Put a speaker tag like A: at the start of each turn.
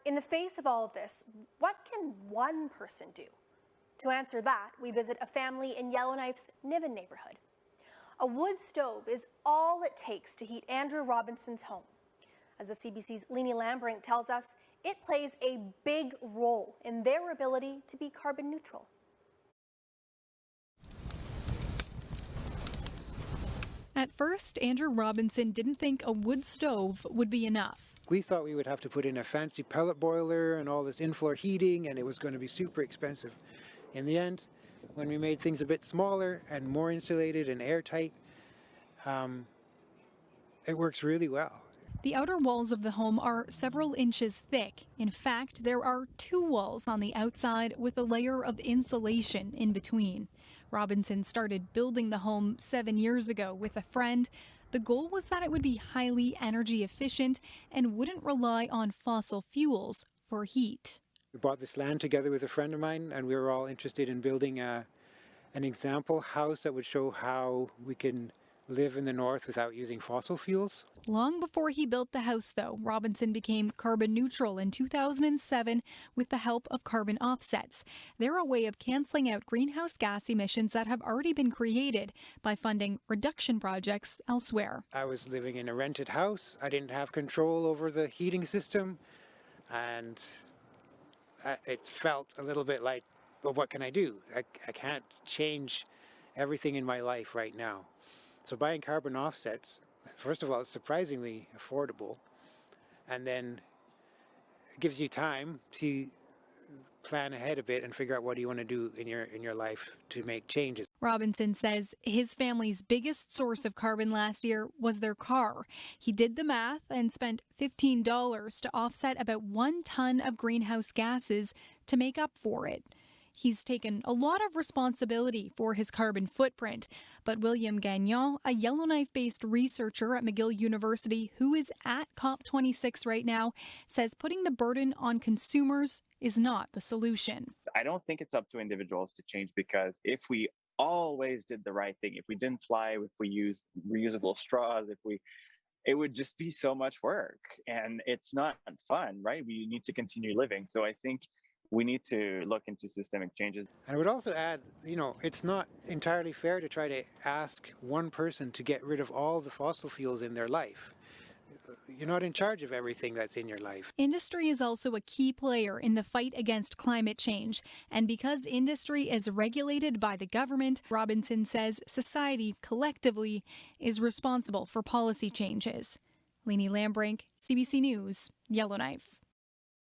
A: in the face of all of this, what can one person do? To answer that, we visit a family in Yellowknife's Niven neighborhood. A wood stove is all it takes to heat Andrew Robinson's home. As the CBC's Leanie Lambrink tells us, it plays a big role in their ability to be carbon neutral.
B: At first, Andrew Robinson didn't think a wood stove would be enough.
C: We thought we would have to put in a fancy pellet boiler and all this in-floor heating, and it was going to be super expensive. In the end, when we made things a bit smaller and more insulated and airtight, it works really well.
B: The outer walls of the home are several inches thick. In fact, there are 2 walls on the outside with a layer of insulation in between. Robinson started building the home 7 years ago with a friend. The goal was that it would be highly energy efficient and wouldn't rely on fossil fuels for heat.
C: We bought this land together with a friend of mine, and we were all interested in building an example house that would show how we can live in the north without using fossil fuels.
B: Long before he built the house, though, Robinson became carbon neutral in 2007 with the help of carbon offsets. They're a way of canceling out greenhouse gas emissions that have already been created by funding reduction projects elsewhere.
C: I was living in a rented house. I didn't have control over the heating system, and it felt a little bit like, well, what can I do? I can't change everything in my life right now. So buying carbon offsets, first of all, it's surprisingly affordable, and then it gives you time to plan ahead a bit and figure out what do you want to do in your life to make changes.
B: Robinson says his family's biggest source of carbon last year was their car. He did the math and spent $15 to offset about 1 ton of greenhouse gases to make up for it. He's taken a lot of responsibility for his carbon footprint, but William Gagnon, a Yellowknife-based researcher at McGill University who is at COP26 right now, says putting the burden on consumers is not the solution.
D: I don't think it's up to individuals to change, because if we always did the right thing, if we didn't fly, if we used reusable straws, it would just be so much work, and it's not fun, right? We need to continue living. So I think we need to look into systemic changes.
C: And I would also add, it's not entirely fair to try to ask one person to get rid of all the fossil fuels in their life. You're not in charge of everything that's in your life.
B: Industry is also a key player in the fight against climate change. And because industry is regulated by the government, Robinson says society collectively is responsible for policy changes. Leanie Lambrink, CBC News, Yellowknife.